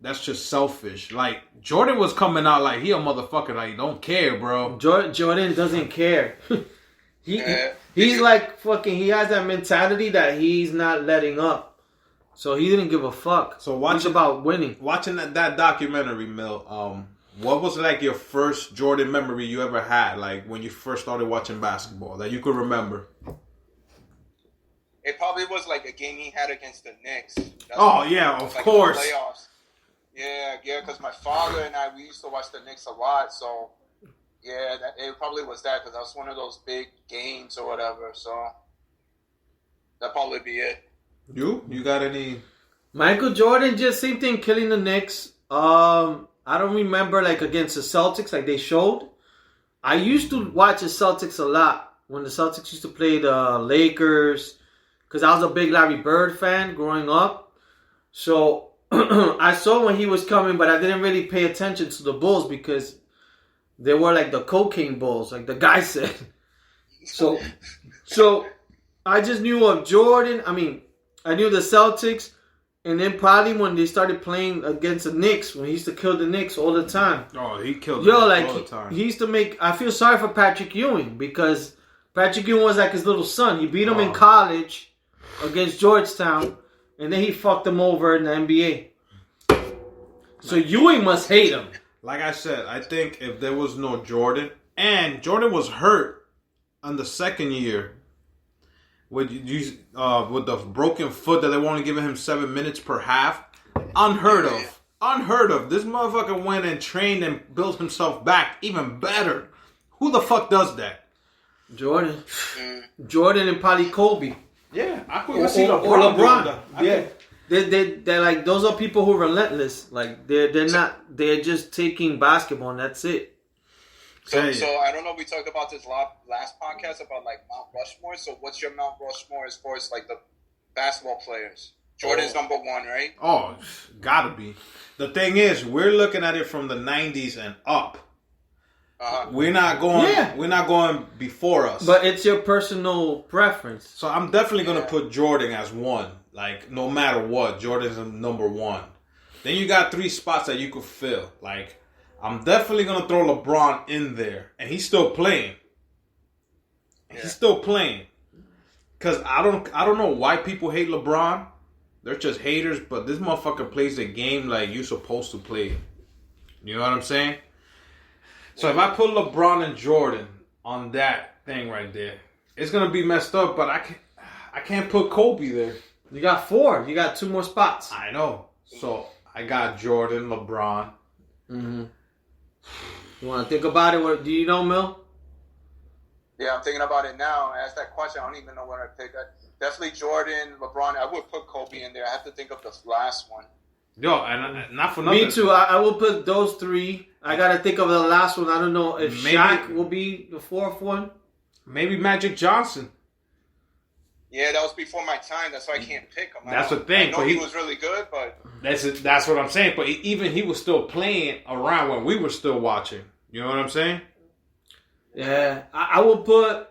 that's just selfish. Like, Jordan was coming out like he a motherfucker. Like, don't care, bro. Jordan doesn't care. He's like fucking. He has that mentality that he's not letting up. So he didn't give a fuck. So it's about winning. Watching that documentary, Mill. What was like your first Jordan memory you ever had? Like when you first started watching basketball that you could remember? It probably was like a game he had against the Knicks. Of course. Playoffs. Yeah, because my father and we used to watch the Knicks a lot. So, yeah, it probably was that because that was one of those big games or whatever. So, that'd probably be it. You got any? Michael Jordan, just same thing, killing the Knicks. I don't remember like against the Celtics like they showed. I used to watch the Celtics a lot when the Celtics used to play the Lakers. Because I was a big Larry Bird fan growing up. So I saw when he was coming, but I didn't really pay attention to the Bulls because they were like the cocaine Bulls, like the guy said. So I just knew of Jordan. I mean, I knew the Celtics. And then probably when they started playing against the Knicks, when he used to kill the Knicks all the time. Oh, he killed the Knicks all the time. He used to make... I feel sorry for Patrick Ewing because Patrick Ewing was like his little son. He beat him in college against Georgetown, and then he fucked him over in the NBA. So Ewing must hate him. Like I said, I think if there was no Jordan, and Jordan was hurt on the second year with the broken foot that they were only giving him 7 minutes per half, unheard of. Unheard of. This motherfucker went and trained and built himself back even better. Who the fuck does that? Jordan and probably Kobe. Yeah, I could or see LeBron. Yeah, they're like those are people who are relentless. Like they're not. They're just taking basketball and that's it. So I don't know if we talked about this last podcast about like Mount Rushmore. So what's your Mount Rushmore as far as like the basketball players? Jordan's number one, right? Oh, gotta be. The thing is, we're looking at it from the 90s and up. We're not going. Yeah. We're not going before us. But it's your personal preference. So I'm definitely gonna put Jordan as one. Like no matter what, Jordan's number one. Then you got 3 spots that you could fill. Like I'm definitely gonna throw LeBron in there, and he's still playing. He's still playing. Cause I don't know why people hate LeBron. They're just haters. But this motherfucker plays the game like you're supposed to play it. You know what I'm saying? So if I put LeBron and Jordan on that thing right there, it's gonna be messed up. But I can't put Kobe there. You got 4. You got 2 more spots. I know. So I got Jordan, LeBron. Mm-hmm. You want to think about it? What do you know, Mil? Yeah, I'm thinking about it now. I asked that question. I don't even know what I picked. Definitely Jordan, LeBron. I would put Kobe in there. I have to think of the last one. Yo, and not for nothing. Me too. I will put those 3. I gotta think of the last one. I don't know if Shaq will be the 4th one. Maybe Magic Johnson. Yeah, that was before my time. That's why I can't pick him. That's the thing. I know he was really good, but that's what I'm saying. But he was still playing around when we were still watching. You know what I'm saying? Yeah, I will put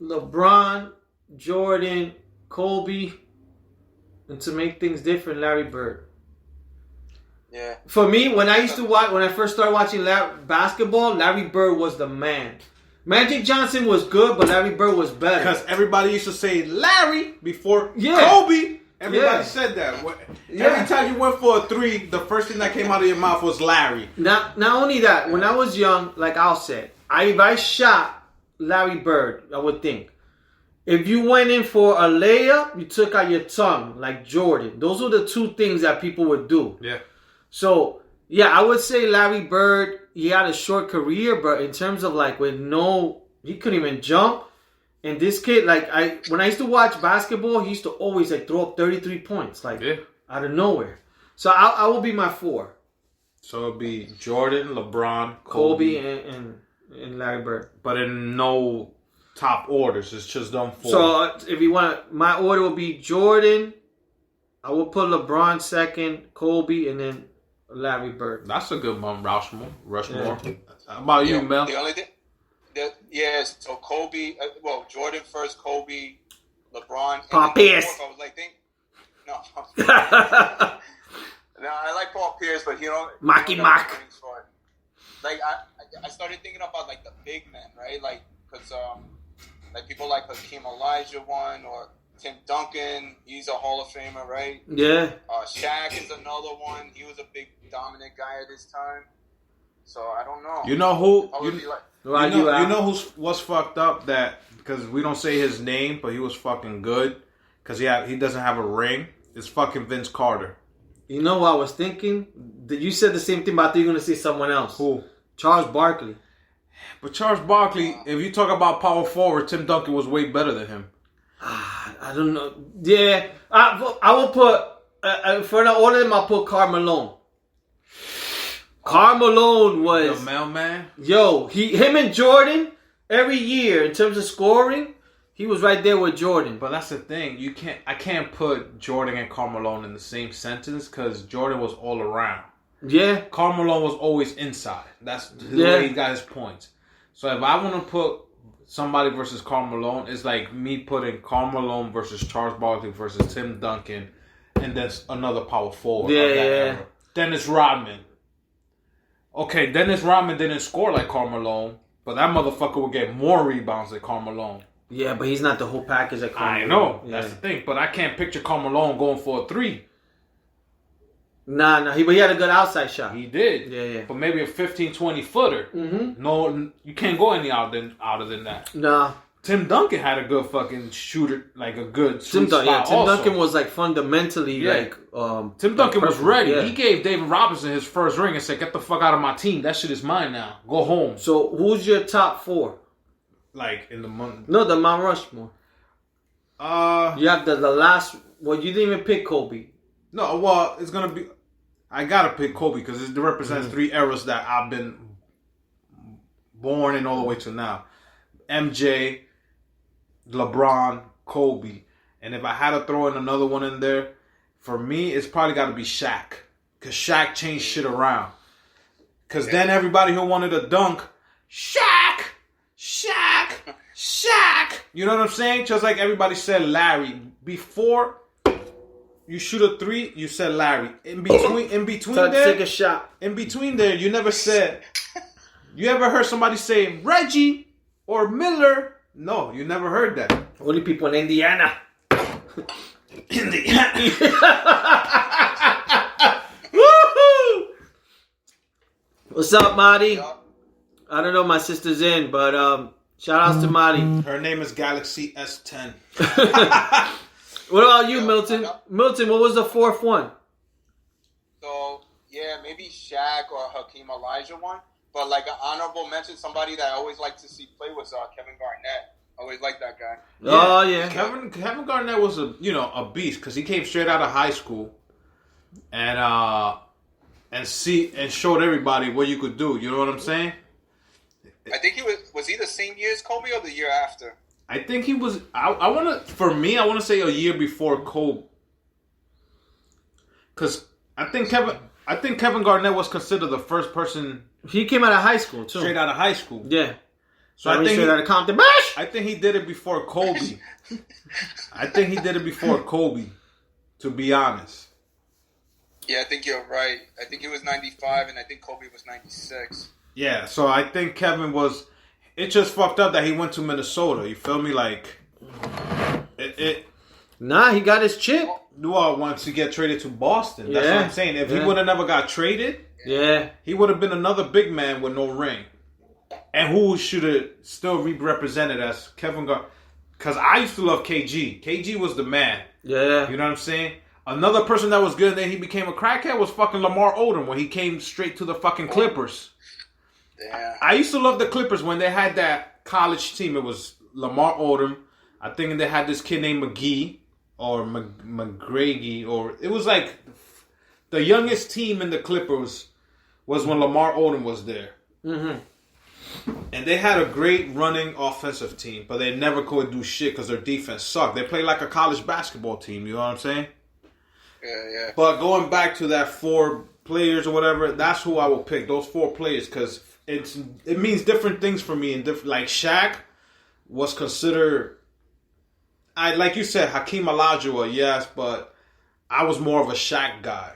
LeBron, Jordan, Kobe, and to make things different, Larry Bird. Yeah. For me, when I first started watching basketball, Larry Bird was the man. Magic Johnson was good, but Larry Bird was better. Because everybody used to say Larry before Kobe. Everybody said that. Every time you went for a 3, the first thing that came out of your mouth was Larry. Not only that, when I was young, like Al said, if I shot Larry Bird, I would think. If you went in for a layup, you took out your tongue, like Jordan. Those were the 2 things that people would do. Yeah. So, yeah, I would say Larry Bird, he had a short career, but in terms of like he couldn't even jump. And this kid, like when I used to watch basketball, he used to always like throw up 33 points, like out of nowhere. So I will be my 4. So it'll be Jordan, LeBron, Kobe and Larry Bird. But in no top orders, it's just them 4. So if you want, my order will be Jordan. I will put LeBron second, Kobe, and then Larry Bird. That's a good one, Rushmore. Yeah. How about you, Mel? The only thing, so Kobe, Jordan first, Kobe, LeBron. Papias. I was like, No, I like Paul Pierce, but he don't. Marky he don't Mark. have the rings for it. Like I started thinking about like the big men, right? Like because like people like Hakeem Olajuwon or Tim Duncan. He's a Hall of Famer, right? Yeah. Shaq is another one. He was a big dominant guy at his time. So I don't know. You know who? You know what's fucked up? That because we don't say his name, but he was fucking good because he doesn't have a ring. It's fucking Vince Carter. You know what I was thinking? You said the same thing, but I thought you were going to say someone else. Who? Charles Barkley. But Charles Barkley, if you talk about power forward, Tim Duncan was way better than him. I don't know. Yeah, I will put for the order. I'll put Karl Malone. Karl Malone was the mailman. Yo, him and Jordan every year in terms of scoring, he was right there with Jordan. But that's the thing. I can't put Jordan and Karl Malone in the same sentence because Jordan was all around. Yeah. Karl Malone was always inside. That's the way he got his points. So if I want to put somebody versus Karl Malone, it's like me putting Karl Malone versus Charles Barkley versus Tim Duncan, and then another power forward. Yeah, of that era. Dennis Rodman. Okay, Dennis Rodman didn't score like Karl Malone, but that motherfucker would get more rebounds than Karl Malone. Yeah, but he's not the whole package that Karl Malone. I know. That's the thing. But I can't picture Karl Malone going for a three. Nah, but he had a good outside shot. He did. Yeah. But maybe a 15, 20 footer. Mm-hmm. No, you can't go any out than that. Nah. Tim Duncan had a good fucking shooter, like a good Tim Duncan was like fundamentally Tim Duncan was ready. Yeah. He gave David Robinson his first ring and said, "Get the fuck out of my team. That shit is mine now. Go home." So who's your top four? Like in the month. No, the Mount Rushmore. You have the last. Well, you didn't even pick Kobe. No, well, it's gonna be. I gotta pick Kobe because it represents three eras that I've been born in all the way to now. MJ, LeBron, Kobe, and if I had to throw in another one in there, for me, it's probably got to be Shaq because Shaq changed shit around. Because then everybody who wanted a dunk, Shaq. You know what I'm saying? Just like everybody said Larry before. You shoot a three, you said Larry. In between there, take a shot. In between there, you never said. You ever heard somebody say Reggie or Miller? No, you never heard that. Only people in Indiana. Indiana. Woohoo! What's up, Marty? I don't know if my sister's in, but shout outs to Marty. Her name is Galaxy S10. What about you, Milton? Milton, what was the fourth one? So, yeah, maybe Shaq or Hakeem Olajuwon. But, like, an honorable mention, somebody that I always like to see play was Kevin Garnett. Always liked that guy. Oh, yeah. Kevin Garnett was a beast because he came straight out of high school and showed everybody what you could do. You know what I'm saying? I think he was he the same year as Kobe or the year after? I think he was. I want to say a year before Kobe, because I think Kevin Garnett was considered the first person. He came out of high school too. Straight out of high school. Yeah. So I think straight out of Compton. Bash! I think he did it before Kobe. To be honest. Yeah, I think you're right. I think he was 95, and I think Kobe was 96. Yeah, so I think Kevin was. It just fucked up that he went to Minnesota. You feel me? Like, Nah, he got his chip. Well, once he get traded to Boston. That's what I'm saying. If he would have never got traded, he would have been another big man with no ring. And who should have still represented as Kevin Garnett? Because I used to love KG. KG was the man. Yeah. You know what I'm saying? Another person that was good and then he became a crackhead was fucking Lamar Odom when he came straight to the fucking Clippers. Yeah. I used to love the Clippers when they had that college team. It was Lamar Odom. I think they had this kid named McGee or McGrady, or it was like the youngest team in the Clippers was when Lamar Odom was there. Mm-hmm. And they had a great running offensive team, but they never could do shit because their defense sucked. They played like a college basketball team, you know what I'm saying? Yeah. But going back to that 4 players or whatever, that's who I will pick, those 4 players, because it means different things for me. And like Shaq was considered, like you said, Hakeem Olajuwon, yes, but I was more of a Shaq guy.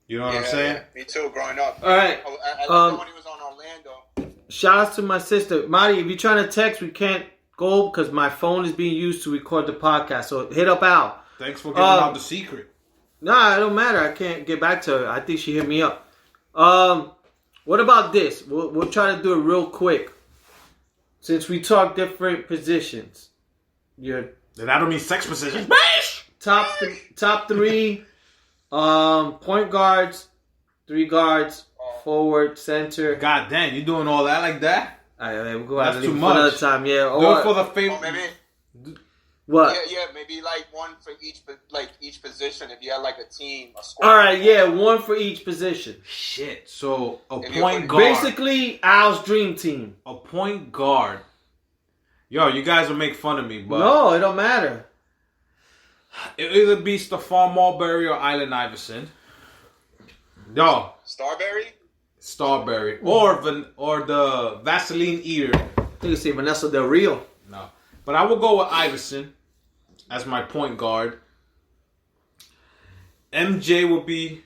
You know what I'm saying? Me too, growing up. All right. I loved it when he was on Orlando. Shout out to my sister. Marty, if you're trying to text, we can't go because my phone is being used to record the podcast. So hit up Al. Thanks for giving out the secret. Nah, it don't matter. I can't get back to her. I think she hit me up. What about this? We'll try to do it real quick. Since we talk different positions. Your Then I don't mean sex positions. top three point guards, 3 guards, forward, center. God damn, you doing all that like that? All right, we'll go out That's and too leave it for another much. time. Yeah. Do it for the favor. Maybe. What? Yeah, maybe like one for each position. If you had like a team, a squad. All right, yeah, 1 for each position. Shit. So a If point guard. Basically, Al's dream team. A point guard. Yo, you guys will make fun of me, but No, it don't matter. it'll either be Stephon Marbury or Allen Iverson. Yo, Starberry or the Vaseline eater. I think it's Vanessa Del Rio. No, but I will go with Iverson as my point guard. MJ will be.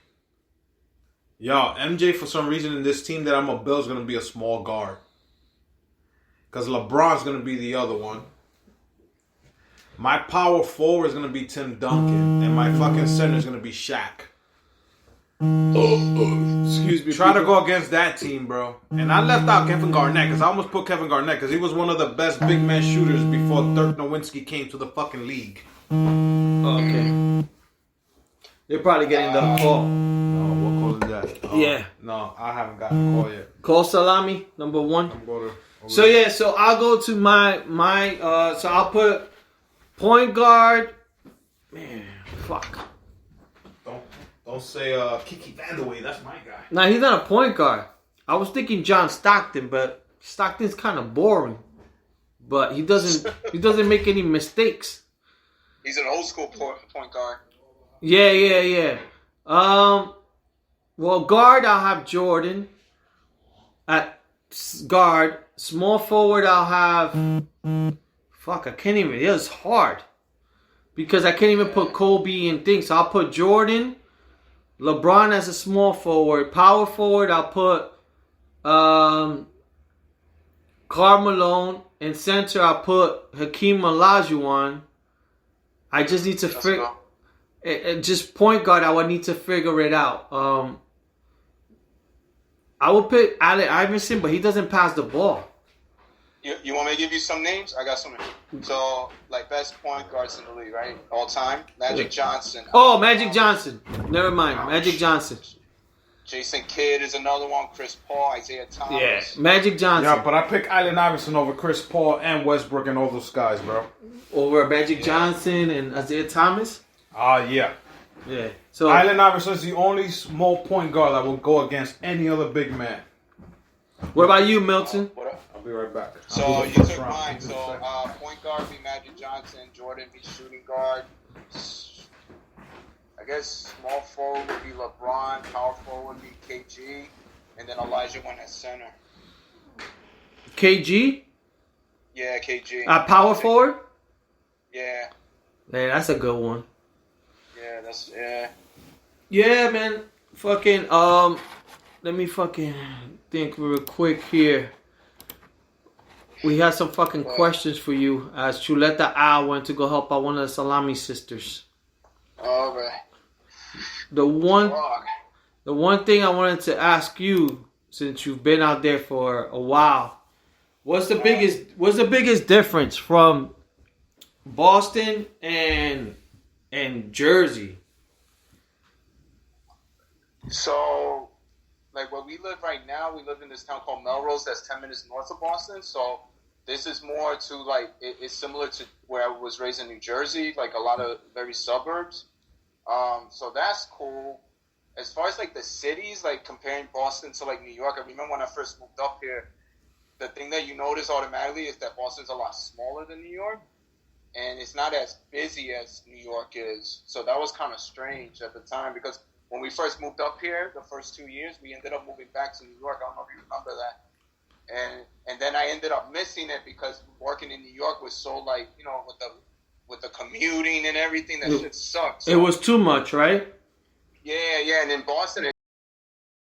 MJ for some reason in this team that I'm a Bill is gonna be a small guard. Because LeBron's going to be the other one. My power forward is going to be Tim Duncan. And my fucking center is going to be Shaq. Excuse me. Try to go against that team, bro. And I left out Kevin Garnett because I almost put Kevin Garnett because he was one of the best big man shooters before Dirk Nowitzki came to the fucking league. Okay. They're probably getting the call. No, what call is that? Yeah. No, I haven't gotten the call yet. Cole Salami, number 1. I'm going to... So I'll go to my so I'll put point guard. Man, fuck. Don't say Kiki Vandeweghe. That's my guy. Nah, he's not a point guard. I was thinking John Stockton, but Stockton's kind of boring. But he doesn't make any mistakes. He's an old school point guard. Yeah. Well, guard I'll have Jordan. At guard, small forward I'll have. Fuck, I can't even. It was hard because I can't even put Kobe and things. So I'll put Jordan, LeBron as a small forward. Power forward I'll put Karl Malone, and center I'll put Hakeem Olajuwon. I just need to figure. Just point guard, I would need to figure it out. I would pick Allen Iverson, but he doesn't pass the ball. You want me to give you some names? I got some. So, like, best point guards in the league, right? All time. Magic Johnson. Oh, Magic Johnson. Never mind. Magic Johnson. Jason Kidd is another one. Chris Paul, Isaiah Thomas. Yeah, Magic Johnson. Yeah, but I pick Allen Iverson over Chris Paul and Westbrook and all those guys, bro. Over Magic Johnson and Isaiah Thomas? Yeah. Yeah. So Allen Iverson is the only small point guard that will go against any other big man. What about you, Milton? I'll be right back. So you took mine. So point guard be Magic Johnson, Jordan be shooting guard. I guess small forward would be LeBron, power forward would be KG, and then Elijah went at center. KG? Yeah, KG. Power forward? Yeah. Man, that's a good one. Yeah. Yeah, man. Fucking, let me fucking think real quick here. We have some fucking questions for you as Chuleta Al went to go help out one of the Salami sisters. All right. The one thing I wanted to ask you, since you've been out there for a while, what's the biggest difference from Boston and Jersey? So, like where we live right now, we live in this town called Melrose that's 10 minutes north of Boston. So this is more to like, it's similar to where I was raised in New Jersey, like a lot of very suburbs. So that's cool. As far as like the cities, like comparing Boston to like New York, I remember when I first moved up here, the thing that you notice automatically is that Boston's a lot smaller than New York. And it's not as busy as New York is. So that was kind of strange at the time because when we first moved up here, the first 2 years, we ended up moving back to New York. I don't know if you remember that. And then I ended up missing it because working in New York was so like, you know, with the commuting and everything, that shit sucked. So, it was too much, right? Yeah, and in Boston,